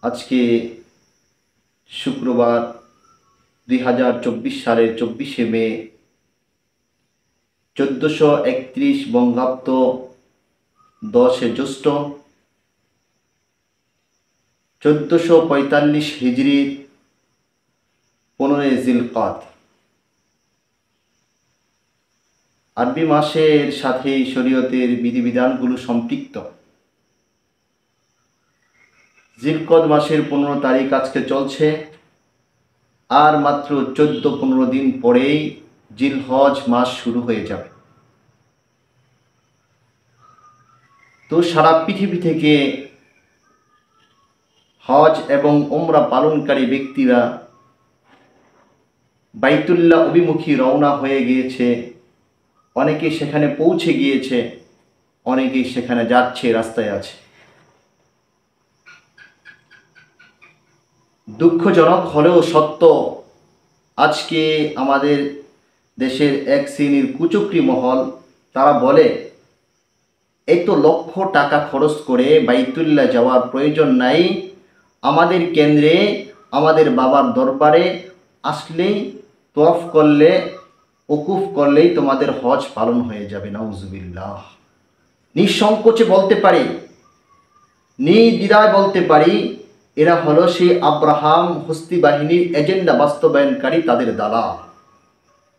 আজকে শুক্রবার 2024 সালের 24শে মে 1431 বঙ্গাব্দ 10 জ্যৈষ্ঠ 1445 হিজরি 15 জিলকাদ। আরবি মাসের সাথে শরীয়তের বিধিবিধানগুলো সম্পৃক্ত। জিলকদ মাসের 15 তারিখ আজকে চলছে, আর মাত্র 14-15 দিন পরেই জিলহজ মাস শুরু হয়ে যাবে। তো সারা পৃথিবী থেকে হজ এবং ওমরা পালনকারী ব্যক্তিরা বাইতুল্লাহ অভিমুখী রওনা হয়ে গিয়েছে। অনেকে সেখানে পৌঁছে গিয়েছে, অনেকেই সেখানে যাচ্ছে, রাস্তায় আছে। দুঃখজনক হলেও সত্য, আজকে আমাদের দেশের এক শ্রেণীর কুচক্রী মহল তারা বলে, এই তো লক্ষ টাকা খরচ করে বাইতুল্লাহ যাওয়ার প্রয়োজন নাই, আমাদের কেন্দ্রে আমাদের বাবার দরবারে আসলেই তওয়াফ করলে, ওকুফ করলেই তোমাদের হজ পালন হয়ে যাবে। নাউজুবিল্লাহ। নিঃসংকোচে বলতে পারি, নির্দ্বিধায় বলতে পারি, এরা হলো সেই আব্রাহাম হস্তি বাহিনীর এজেন্ডা বাস্তবায়নকারী, তাদের দালাল।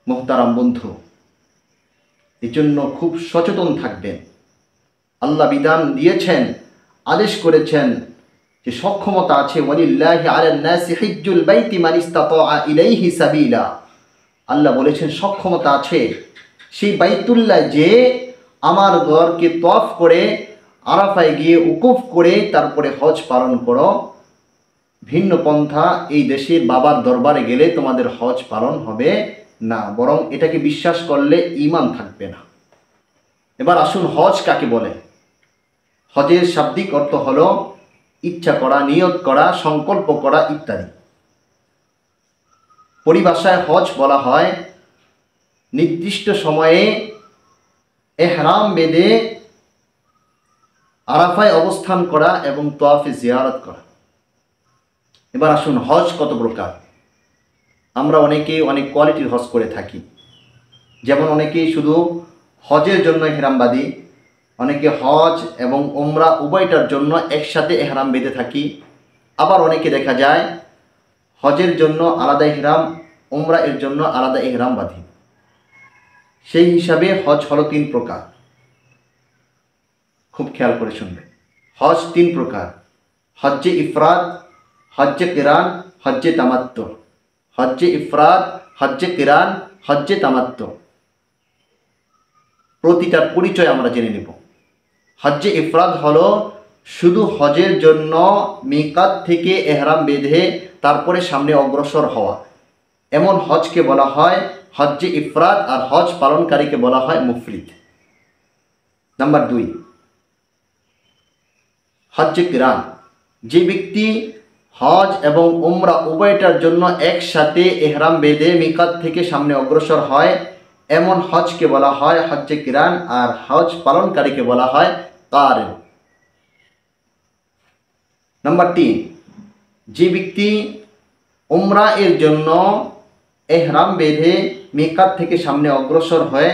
মোহতারাম বন্ধু, এই জন্য খুব সচেতন থাকবেন। আল্লাহ বিধান দিয়েছেন, আদেশ করেছেন যে সক্ষমতা আছে, ওয়ালিল্লাহি আলান নাসি হিজ্জুল বাইতি মান ইসতাতা ইলাইহি সাবিলা। আল্লাহ বলেছেন সক্ষমতা আছে সেই বাইতুল্লাহ যে আমার ঘরকে তওয়াফ করে আরাফায় গিয়ে উকুফ করে তারপরে হজ পালন করো। ভিন্ন পন্থা এই দেশে বাবার দরবারে গেলে তোমাদের হজ পালন হবে না, বরং এটাকে বিশ্বাস করলে ঈমান থাকবে না। এবার আসুন, হজ কাকে বলে? হজের শাব্দিক অর্থ হলো ইচ্ছা করা, নিয়ত করা, সংকল্প করা ইত্যাদি। পরিভাষায় হজ বলা হয় নির্দিষ্ট সময়ে এহরাম বেঁধে আরাফায় অবস্থান করা এবং তওয়াফে জিয়ারত করা। এবার আসুন, হজ কত প্রকার? আমরা অনেকেই অনেক কোয়ালিটির হজ করে থাকি। যেমন অনেকেই শুধু হজের জন্য এহরাম বাঁধি, অনেকে হজ এবং ওমরা উভয়টার জন্য একসাথে এহরাম বেঁধে থাকি। আবার অনেকে দেখা যায় হজের জন্য আলাদা এহরাম, ওমরা এর জন্য আলাদা এহরাম বাঁধি। সেই হিসাবে হজ হলো 3 প্রকার। খুব খেয়াল করে শুনবে, হজ 3 প্রকার: হজ্জে ইফরাদ, হজ্জে কিরান, হজ্জে তামাত্তু। হজ্জে ইফরাদ, হজ্জে কিরান, হজ্জে তামাত্তু, প্রতিটার পরিচয় আমরা জেনে নেব। হজ্জে ইফরাদ হলো শুধু হজের জন্য মিকাত থেকে এহরাম বেঁধে তারপরে সামনে অগ্রসর হওয়া, এমন হজকে বলা হয় হজ্জে ইফরাদ, আর হজ পালনকারীকে বলা হয় মুফরিদ। নাম্বার 2, হজ্জে কিরান। যে ব্যক্তি হজ এবং উমরা উভয়টার জন্য একসাথে এহরাম বেঁধে মিকাত থেকে সামনে অগ্রসর হয়, এমন হজকে বলা হয় হজ্জে কিরান, আর হজ পালনকারীকে বলা হয় কারিন। নাম্বার 3, যে ব্যক্তি উমরা এর জন্য এহরাম বেঁধে মিকাত থেকে সামনে অগ্রসর হয়ে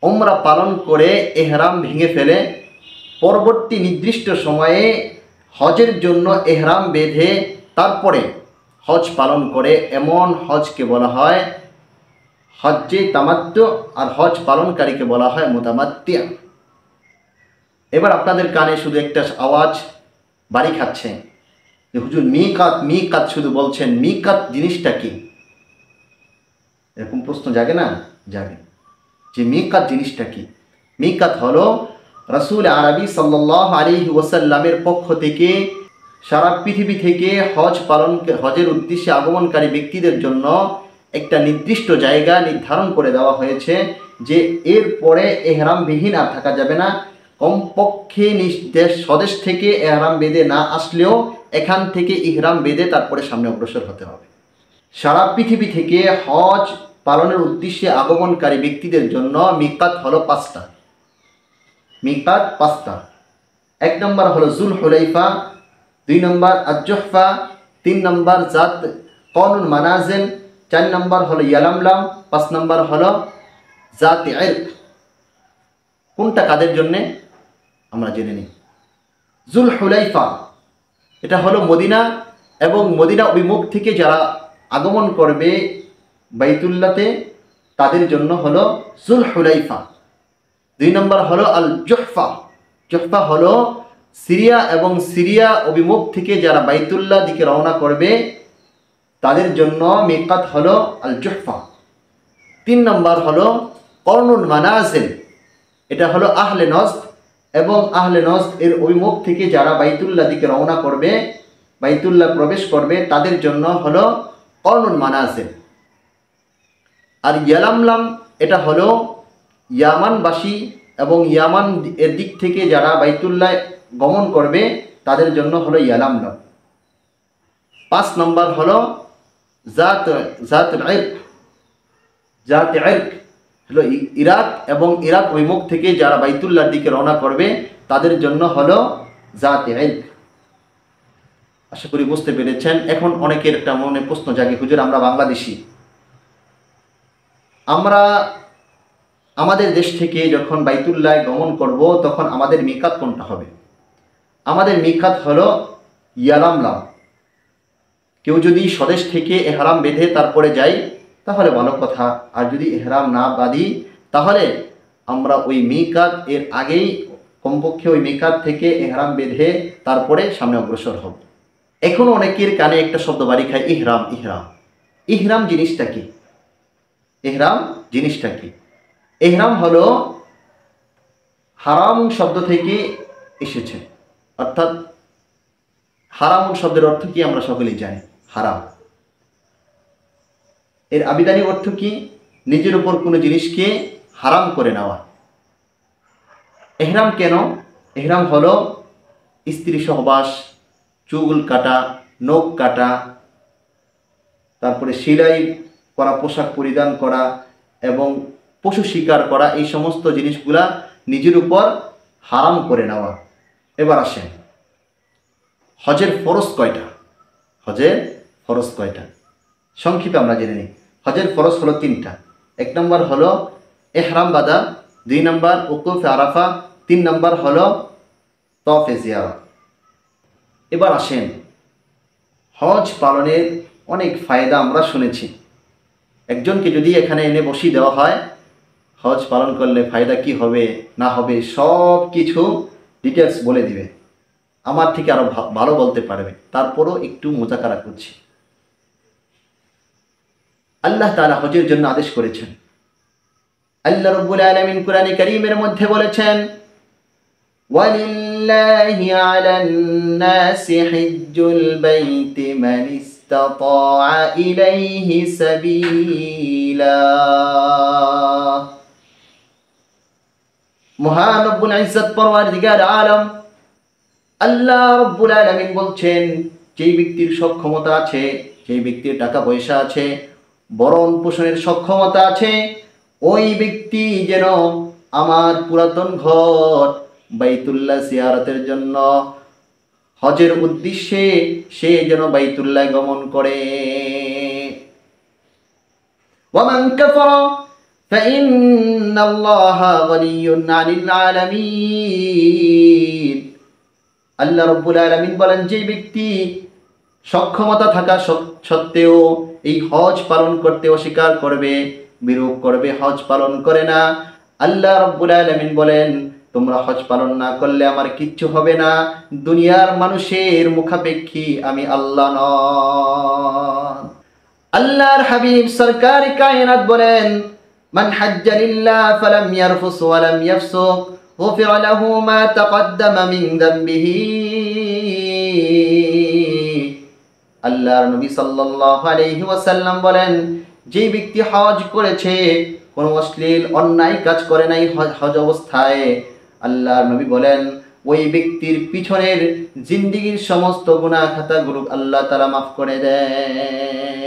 উমরা পালন করে এহরাম ভেঙে ফেলে, পরবর্তী নির্দিষ্ট সময়ে হজের জন্য এহরাম বেঁধে তারপরে হজ পালন করে, এমন হজকে বলা হয় হজ্জে তামাত্তু, আর হজ পালনকারীকে বলা হয় মুতামাত্তিয়া। এবার আপনাদের কানে শুধু একটা আওয়াজ বাড়ি খাচ্ছে যে হুজুর মিকাত মিকাত শুধু বলছেন, মিকাত জিনিসটা কি? এরকম প্রশ্ন জাগে না? জাগে, যে মিকাত জিনিসটা কি? মিকাত হলো রাসূল আরবি সাল্লাল্লাহু আলাইহি ওয়াসাল্লামের পক্ষ থেকে সারা পৃথিবী থেকে হজের উদ্দেশ্যে আগমনকারী ব্যক্তিদের জন্য একটা নির্দিষ্ট জায়গা নির্ধারণ করে দেওয়া হয়েছে, যে এর পরে এহরামবিহীন আর থাকা যাবে না। কমপক্ষে স্বদেশ থেকে এহরাম বেঁধে না আসলেও এখান থেকে ইহরাম বেঁধে তারপরে সামনে অগ্রসর হতে হবে। সারা পৃথিবী থেকে হজ পালনের উদ্দেশ্যে আগমনকারী ব্যক্তিদের জন্য মিকাত হলো 5টা। মিকাত 5টা। 1 নম্বর হলো জুল হুলাইফা, 2 নম্বর আজ-জুহফা, 3 নম্বর জাত কওনুল মানাজিল, 4 নম্বর হলো ইয়ালামলাম, 5 নম্বর হলো জাত ইরক। কোনটা কাদের জন্য আমরা জেনে নিই। জুল হুলাইফা, এটা হলো মদিনা এবং মদিনা অভিমুখ থেকে যারা আগমন করবে বাইতুল্লাহতে তাদের জন্য হলো জুল হুলাইফা। 2 নম্বর হলো আল জুহফা, জুহফা হলো সিরিয়া এবং সিরিয়া অভিমুখ থেকে যারা বাইতুল্লাহ দিকে রওনা করবে তাদের জন্য মিকাত হলো আল জুহফা। 3 নম্বর হলো কওনুল মানাজিল, এটা হলো আহলে নজদ এবং আহলে নজদ এর অভিমুখ থেকে যারা বাইতুল্লাহ দিকে রওনা করবে, বাইতুল্লাহ প্রবেশ করবে তাদের জন্য হলো কওনুল মানাজিল। আর ইয়ালামলাম, এটা হলো ইয়ামানবাসী এবং ইয়ামান এর দিক থেকে যারা বাইতুল্লাহ গমন করবে তাদের জন্য হলো ইয়ালামলাম। 5 নম্বর হলো জাত ইরক, জাত ইরক হলো ইরাক এবং ইরাক অভিমুখ থেকে যারা বাইতুল্লাহর দিকে রওনা করবে তাদের জন্য হলো জাত ইরক। আশা করি বুঝতে পেরেছেন। এখন অনেকের একটা মনে প্রশ্ন জাগে, হুজুর আমরা বাংলাদেশি, আমরা আমাদের দেশ থেকে যখন বাইতুল্লাহ গমন করব তখন আমাদের মিকাত কোনটা হবে? আমাদের মিকাত হলো ইয়ালামলাম। কেউ যদি স্বদেশ থেকে এহরাম বেঁধে তারপরে যাই তাহলে ভালো কথা, আর যদি এহরাম না বাঁধি তাহলে আমরা ওই মিকাত এর আগেই কমপক্ষে ওই মিকাত থেকে এহরাম বেঁধে তারপরে সামনে অগ্রসর হব। এখন অনেকের কানে একটা শব্দ বাড়ি খায়, ইহরাম। ইহরাম ইহরাম জিনিসটা কি? ইহরাম জিনিসটা কি? ইহরাম হলো হারাম শব্দ থেকে এসেছে, অর্থাৎ হারাম শব্দের অর্থ কি আমরা সকলেই জানি, হারাম। এর আবিধানিক অর্থ কি? নিজের উপর কোনো জিনিসকে হারাম করে নেওয়া। ইহরাম কেন? ইহরাম হলো স্ত্রী সহবাস, চুল কাটা, নখ কাটা, তারপরে সেলাই করা পোশাক পরিধান করা এবং পশু শিকার করা, এই সমস্ত জিনিসগুলা নিজের উপর হারাম করে নেওয়া। এবার আসেন, হজের ফরজ কয়টা? হজের ফরজ কয়টা সংক্ষেপে আমরা জেনে নিই। হজের ফরজ হলো 3টা। 1 নম্বর হলো ইহরাম বাঁধা, 2 নম্বর উকুফে আরাফা, 3 নম্বর হলো তওয়াফে জিয়ারা। এবার আসেন, হজ পালনের অনেক ফায়দা আমরা শুনেছি। একজনকে যদি এখানে এনে বসিয়ে দেওয়া হয় হজ পালন করলে ফায়দা কি হবে না হবে সব কিছু ডিটেলস বলে দিবে, আমার থেকে আরো ভালো বলতে পারবে। তারপরও একটু মুযাকারা করছি। আল্লাহ তাআলা হজের জন্য আদেশ করেছেন। আল্লাহ রাব্বুল আলামিন কোরআনে কারীমের মধ্যে বলেছেন, ওয়ালিল্লাহি আলান নাসি হিজ্জুল বাইতি মান ইসতাতাআ ইলাইহি সাবিলা। মহান রব্বুল ইজ্জত পরওয়ারদিগার আলম আল্লাহ রাব্বুল আলামিন বলছেন, যেই ব্যক্তির সক্ষমতা আছে, যেই ব্যক্তির টাকা পয়সা আছে, ভরণ পোষণের সক্ষমতা আছে, ওই ব্যক্তি যেন আমার পুরাতন ঘর বাইতুল্লাহ জিয়ারতের জন্য হজের উদ্দেশ্যে সে যেন বাইতুল্লাহ গমন করে। ওয়ামান কাফারা ফাইন্নাল্লাহা গনিয়্যুন আনিল আলামিন। আল্লাহ রাব্বুল আলামিন বলেন, যে ব্যক্তি সক্ষমতা থাকা সত্ত্বেও এই হজ পালন করতে অস্বীকার করবে, বিরূপ করবে, হজ পালন করে না, আল্লাহ রাব্বুল আলামিন বলেন তোমরা হজ পালন না করলে আমার কিচ্ছু হবে না। দুনিয়ার মানুষের মুখাপেক্ষী আমি আল্লাহ নয়। আল্লাহর হাবিব সরকার কায়নাত বলেন, মান হাজ্জা লিল্লাহ ফালাম ইয়ারফুস ওয়া লাম ইয়াফসুক গুফিরা লাহু মা তাকদ্দামা মিন যামবিহি। আল্লাহর নবী সাল্লাল্লাহু আলাইহি ওয়াসাল্লাম বলেন, যে ব্যক্তি হজ করেছে কোনো অশ্লীল অন্যায় কাজ করে নাই হজ অবস্থায়, আল্লাহর নবী বলেন ওই ব্যক্তির পিছনের জিন্দেগীর সমস্ত গুনাহ খাতাগুলো আল্লাহ তাআলা মাফ করে দেন।